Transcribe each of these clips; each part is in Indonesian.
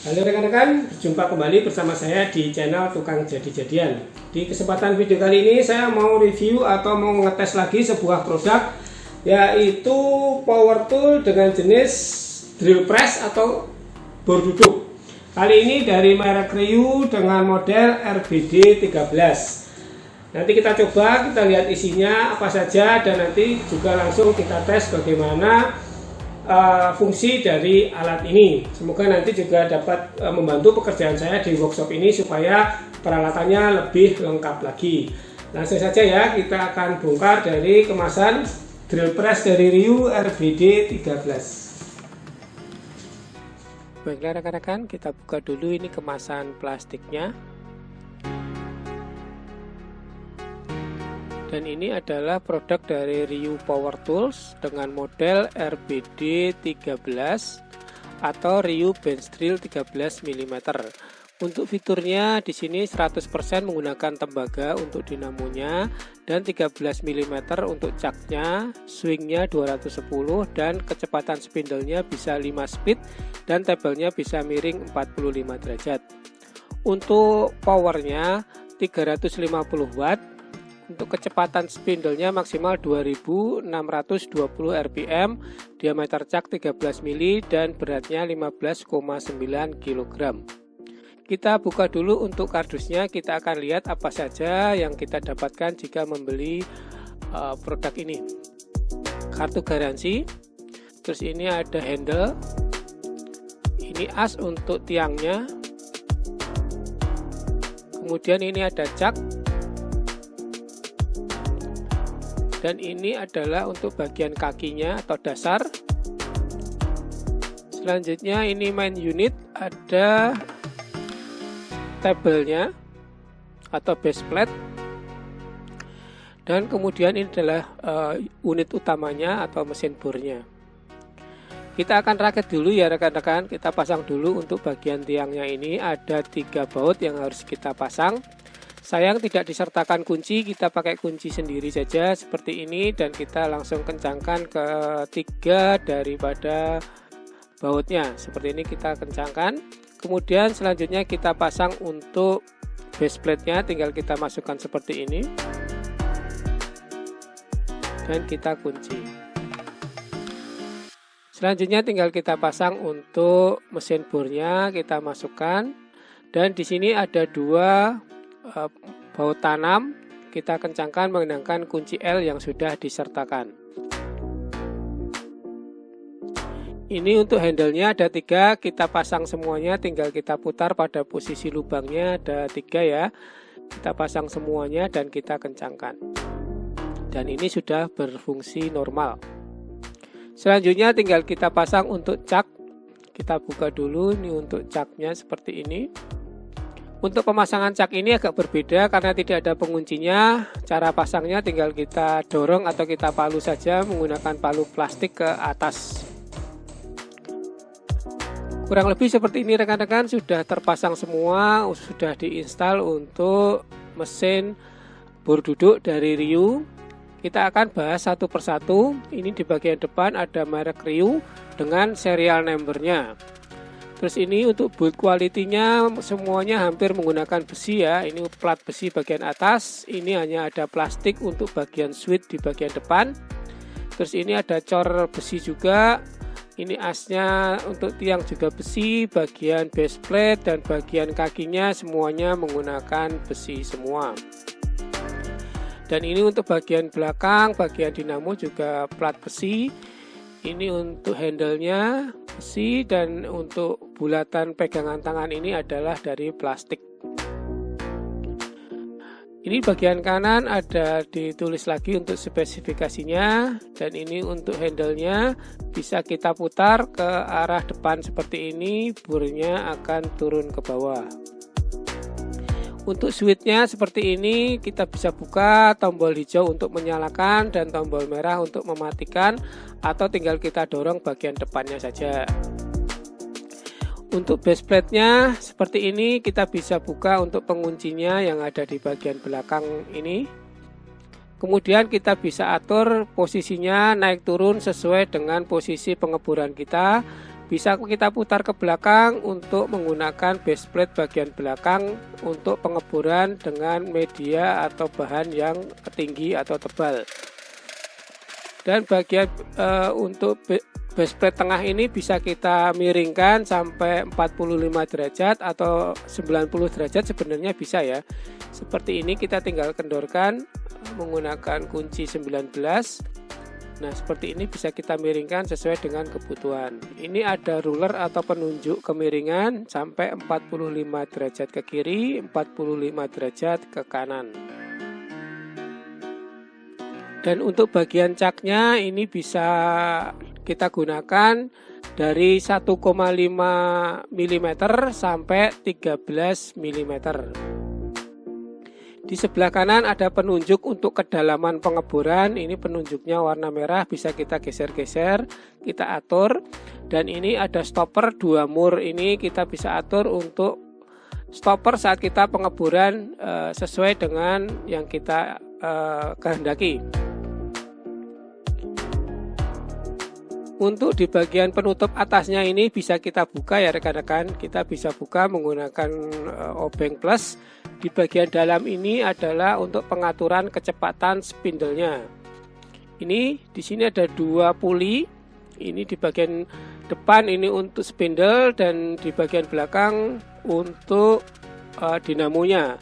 Halo rekan-rekan, berjumpa kembali bersama saya di channel Tukang Jadi-Jadian. Di kesempatan video kali ini saya mau review atau mau ngetes lagi sebuah produk, yaitu power tool dengan jenis drill press atau bor duduk. Kali ini dari merek Ryu dengan model RBD 13. Nanti kita coba, kita lihat isinya apa saja, dan nanti juga langsung kita tes bagaimana fungsi dari alat ini. Semoga nanti juga dapat membantu pekerjaan saya di workshop ini supaya peralatannya lebih lengkap lagi. Langsung saja ya, kita akan bongkar dari kemasan drill press dari Ryu RBD 13. Baiklah rekan-rekan, kita buka dulu ini kemasan plastiknya. Dan ini adalah produk dari Ryu Power Tools dengan model RBD 13 atau Ryu Bench Drill 13 mm. Untuk fiturnya di sini 100% menggunakan tembaga untuk dinamonya dan 13 mm untuk caknya, swingnya 210 dan kecepatan spindle-nya bisa 5 speed dan tabelnya bisa miring 45 derajat. Untuk powernya 350 watt. Untuk kecepatan spindle-nya maksimal 2620 rpm, diameter cak 13 mili dan beratnya 15,9 kg. Kita buka dulu untuk kardusnya, kita akan lihat apa saja yang kita dapatkan jika membeli produk ini. Kartu garansi, terus ini ada handle, ini as untuk tiangnya, kemudian ini ada cak. Dan ini adalah untuk bagian kakinya atau dasar. Selanjutnya ini main unit, ada tabelnya atau base plate. Dan kemudian ini adalah unit utamanya atau mesin bornya. Kita akan rakit dulu ya rekan-rekan. Kita pasang dulu untuk bagian tiangnya ini, ada 3 baut yang harus kita pasang. Sayang tidak disertakan kunci, kita pakai kunci sendiri saja seperti ini dan kita langsung kencangkan ke 3 daripada bautnya. Seperti ini kita kencangkan. Kemudian selanjutnya kita pasang untuk base plate-nya, tinggal kita masukkan seperti ini. Dan kita kunci. Selanjutnya tinggal kita pasang untuk mesin bornya, kita masukkan. Dan di sini ada 2 baut tanam, kita kencangkan menggunakan kunci L yang sudah disertakan. Ini untuk handle-nya ada 3, kita pasang semuanya, tinggal kita putar pada posisi lubangnya ada 3 ya. Kita pasang semuanya dan kita kencangkan. Dan ini sudah berfungsi normal. Selanjutnya tinggal kita pasang untuk cak. Kita buka dulu ini untuk caknya seperti ini. Untuk pemasangan cak ini agak berbeda karena tidak ada penguncinya. Cara pasangnya tinggal kita dorong atau kita palu saja menggunakan palu plastik ke atas. Kurang lebih seperti ini rekan-rekan, sudah terpasang semua, sudah diinstal untuk mesin bor duduk dari Ryu. Kita akan bahas satu persatu. Ini di bagian depan ada merek Ryu dengan serial number-nya. Terus ini untuk build quality-nya semuanya hampir menggunakan besi ya. Ini plat besi bagian atas, ini hanya ada plastik untuk bagian switch di bagian depan. Terus ini ada cor besi juga. Ini asnya untuk tiang juga besi, bagian base plate dan bagian kakinya semuanya menggunakan besi semua. Dan ini untuk bagian belakang, bagian dinamo juga plat besi. Ini untuk handle-nya besi dan untuk bulatan pegangan tangan ini adalah dari plastik. Ini bagian kanan ada ditulis lagi untuk spesifikasinya, dan ini untuk handle-nya bisa kita putar ke arah depan seperti ini, bornya akan turun ke bawah. Untuk switch-nya seperti ini, kita bisa buka tombol hijau untuk menyalakan dan tombol merah untuk mematikan, atau tinggal kita dorong bagian depannya saja. Untuk base plate-nya seperti ini, kita bisa buka untuk penguncinya yang ada di bagian belakang ini. Kemudian kita bisa atur posisinya naik turun sesuai dengan posisi pengeboran kita. Bisa kita putar ke belakang untuk menggunakan base plate bagian belakang untuk pengeboran dengan media atau bahan yang tinggi atau tebal. Dan bagian untuk base plate tengah ini bisa kita miringkan sampai 45 derajat atau 90 derajat sebenarnya bisa ya. Seperti ini kita tinggal kendorkan menggunakan kunci 19. Nah, seperti ini bisa kita miringkan sesuai dengan kebutuhan. Ini ada ruler atau penunjuk kemiringan sampai 45 derajat ke kiri, 45 derajat ke kanan. Dan untuk bagian caknya ini bisa kita gunakan dari 1,5 mm sampai 13 mm. Di sebelah kanan ada penunjuk untuk kedalaman pengeboran. Ini penunjuknya warna merah, bisa kita geser-geser, kita atur. Dan ini ada stopper 2 mur. Ini kita bisa atur untuk stopper saat kita pengeboran sesuai dengan yang kita kehendaki. Untuk di bagian penutup atasnya ini bisa kita buka ya rekan-rekan. Kita bisa buka menggunakan obeng plus. Di bagian dalam ini adalah untuk pengaturan kecepatan spindle-nya. Ini di sini ada 2 puli. Ini di bagian depan ini untuk spindle dan di bagian belakang untuk dinamonya.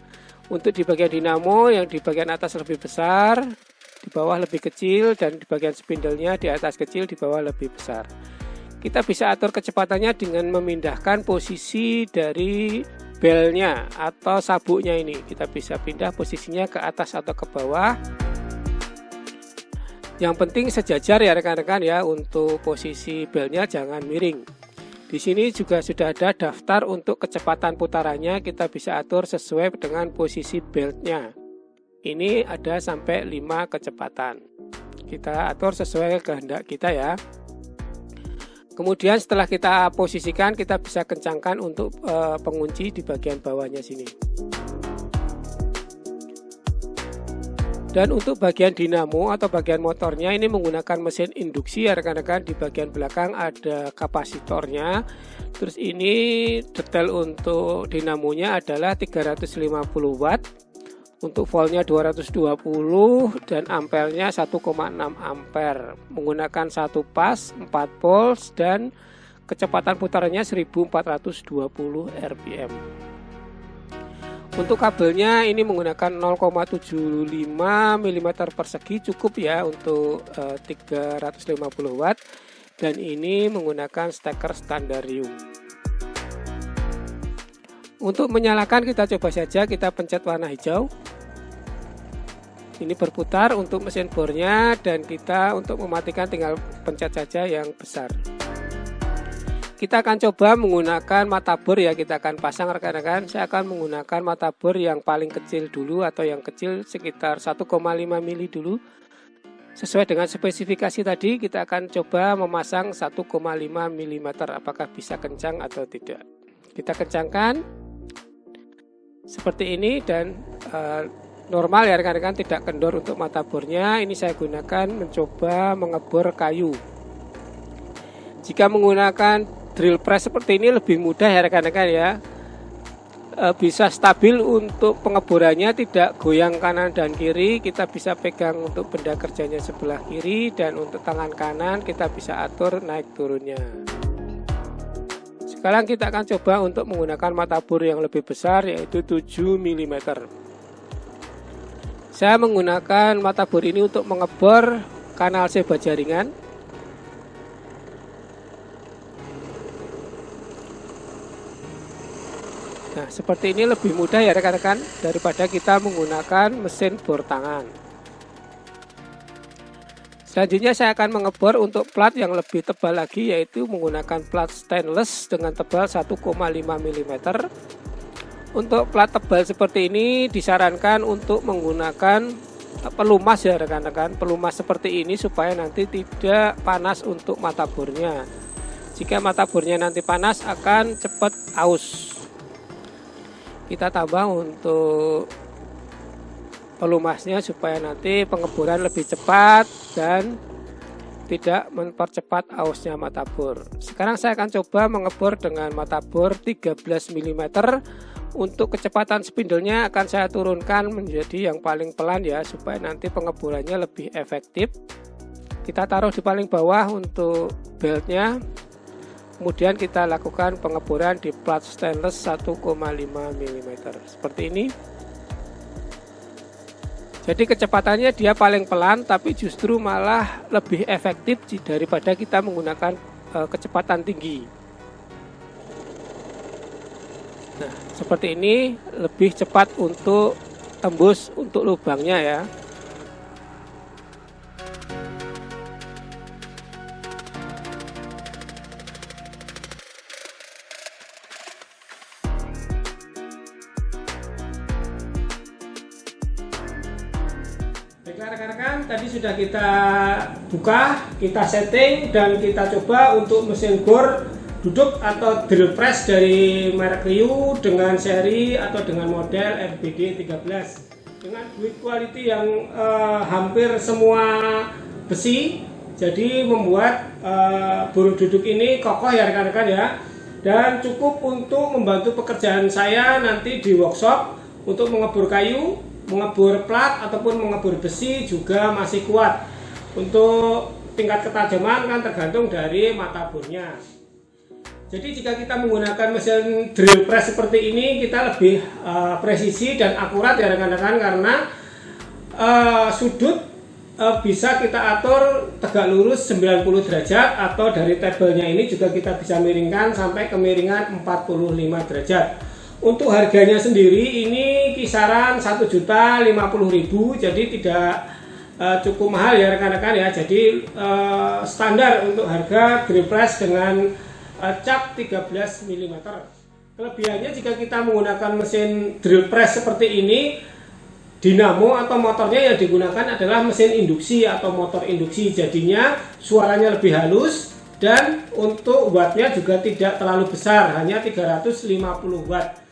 Untuk di bagian dinamo yang di bagian atas lebih besar, di bawah lebih kecil, dan di bagian spindle-nya di atas kecil, di bawah lebih besar. Kita bisa atur kecepatannya dengan memindahkan posisi dari belnya atau sabuknya ini. Kita bisa pindah posisinya ke atas atau ke bawah. Yang penting sejajar ya rekan-rekan ya, untuk posisi belnya jangan miring. Di sini juga sudah ada daftar untuk kecepatan putarannya, kita bisa atur sesuai dengan posisi beltnya. Ini ada sampai 5 kecepatan. Kita atur sesuai kehendak kita ya. Kemudian setelah kita posisikan, kita bisa kencangkan untuk pengunci di bagian bawahnya sini. Dan untuk bagian dinamo atau bagian motornya ini menggunakan mesin induksi ya rekan-rekan. Di bagian belakang ada kapasitornya. Terus ini detail untuk dinamonya adalah 350 watt. Untuk voltnya 220 dan ampernya 1,6 ampere. Menggunakan 1 pas, 4 poles dan kecepatan putarannya 1420 rpm. Untuk kabelnya ini menggunakan 0,75 mm persegi, cukup ya untuk 350 watt. Dan ini menggunakan steker standarium. Untuk menyalakan kita coba saja, kita pencet warna hijau. Ini berputar untuk mesin bornya, dan kita untuk mematikan tinggal pencet saja yang besar. Kita akan coba menggunakan mata bor ya, kita akan pasang rekan-rekan. Saya akan menggunakan mata bor yang paling kecil dulu, atau yang kecil sekitar 1,5 mili dulu. Sesuai dengan spesifikasi tadi, kita akan coba memasang 1,5 mm, apakah bisa kencang atau tidak. Kita kencangkan seperti ini, dan normal ya rekan-rekan, tidak kendor untuk mata bornya. Ini saya gunakan mencoba mengebor kayu. Jika menggunakan drill press seperti ini lebih mudah ya rekan-rekan ya. Bisa stabil untuk pengeborannya, tidak goyang kanan dan kiri. Kita bisa pegang untuk benda kerjanya sebelah kiri, dan untuk tangan kanan kita bisa atur naik turunnya. Sekarang kita akan coba untuk menggunakan mata bor yang lebih besar, yaitu 7 mm. Saya menggunakan mata bor ini untuk mengebor kanal C baja ringan. Nah, seperti ini lebih mudah ya rekan-rekan daripada kita menggunakan mesin bor tangan. Selanjutnya saya akan mengebor untuk plat yang lebih tebal lagi, yaitu menggunakan plat stainless dengan tebal 1,5 mm. Untuk plat tebal seperti ini disarankan untuk menggunakan pelumas ya rekan-rekan. Pelumas seperti ini supaya nanti tidak panas untuk mata bornya. Jika mata bornya nanti panas akan cepat aus. Kita tambah untuk pelumasnya supaya nanti pengeboran lebih cepat dan tidak mempercepat ausnya mata bor. Sekarang saya akan coba mengebor dengan mata bor 13 mm. Untuk kecepatan spindlenya akan saya turunkan menjadi yang paling pelan ya, supaya nanti pengeborannya lebih efektif. Kita taruh di paling bawah untuk beltnya. Kemudian kita lakukan pengeboran di plat stainless 1,5 mm seperti ini. Jadi kecepatannya dia paling pelan, tapi justru malah lebih efektif daripada kita menggunakan kecepatan tinggi. Nah, seperti ini lebih cepat untuk tembus untuk lubangnya ya. Baiklah rekan-rekan, tadi sudah kita buka, kita setting, dan kita coba untuk mesin bor duduk atau drill press dari merek Ryu dengan seri atau dengan model RBD 13 dengan build quality yang hampir semua besi, jadi membuat bor duduk ini kokoh ya rekan-rekan ya, dan cukup untuk membantu pekerjaan saya nanti di workshop untuk mengebor kayu, mengebor plat ataupun mengebor besi juga masih kuat. Untuk tingkat ketajaman kan tergantung dari mata bornya. Jadi jika kita menggunakan mesin drill press seperti ini, kita lebih presisi dan akurat ya rekan-rekan, karena sudut bisa kita atur tegak lurus 90 derajat, atau dari tabelnya ini juga kita bisa miringkan sampai kemiringan 45 derajat. Untuk harganya sendiri ini kisaran 1.050.000, jadi tidak cukup mahal ya rekan-rekan ya. Jadi standar untuk harga drill press dengan cap 13 mm. Kelebihannya jika kita menggunakan mesin drill press seperti ini, dinamo atau motornya yang digunakan adalah mesin induksi atau motor induksi, jadinya suaranya lebih halus, dan untuk wattnya juga tidak terlalu besar, hanya 350 watt.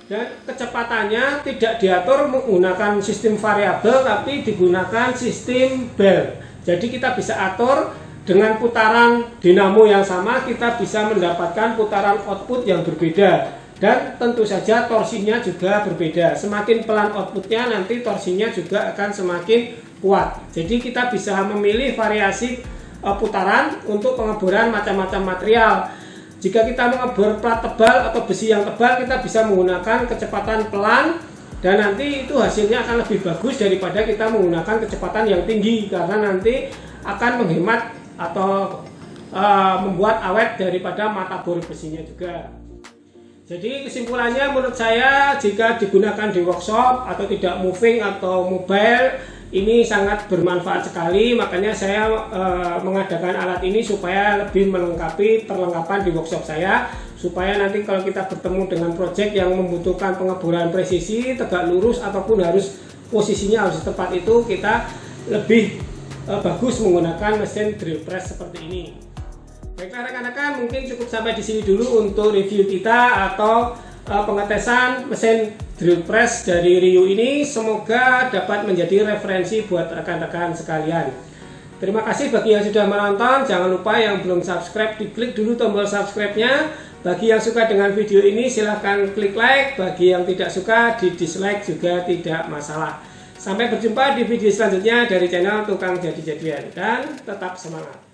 Dan kecepatannya tidak diatur menggunakan sistem variabel, tapi digunakan sistem bel. Jadi kita bisa atur dengan putaran dinamo yang sama, kita bisa mendapatkan putaran output yang berbeda. Dan tentu saja torsinya juga berbeda. Semakin pelan outputnya, nanti torsinya juga akan semakin kuat. Jadi kita bisa memilih variasi putaran untuk pengeboran macam-macam material. Jika kita mengebor plat tebal atau besi yang tebal, kita bisa menggunakan kecepatan pelan, dan nanti itu hasilnya akan lebih bagus daripada kita menggunakan kecepatan yang tinggi, karena nanti akan menghemat atau membuat awet daripada mata bor besinya juga. Jadi kesimpulannya menurut saya, jika digunakan di workshop atau tidak moving atau mobile, ini sangat bermanfaat sekali. Makanya saya mengadakan alat ini supaya lebih melengkapi perlengkapan di workshop saya, supaya nanti kalau kita bertemu dengan project yang membutuhkan pengeboran presisi, tegak lurus, ataupun harus posisinya harus tepat, itu kita lebih bagus menggunakan mesin drill press seperti ini. Baiklah rekan-rekan, mungkin cukup sampai di sini dulu untuk review kita atau pengetesan mesin drill press dari Ryu ini. Semoga dapat menjadi referensi buat rekan-rekan sekalian. Terima kasih bagi yang sudah menonton. Jangan lupa yang belum subscribe, diklik dulu tombol subscribe-nya. Bagi yang suka dengan video ini silahkan klik like. Bagi yang tidak suka, di dislike juga tidak masalah. Sampai berjumpa di video selanjutnya dari channel Tukang Jadi-Jadian, dan tetap semangat.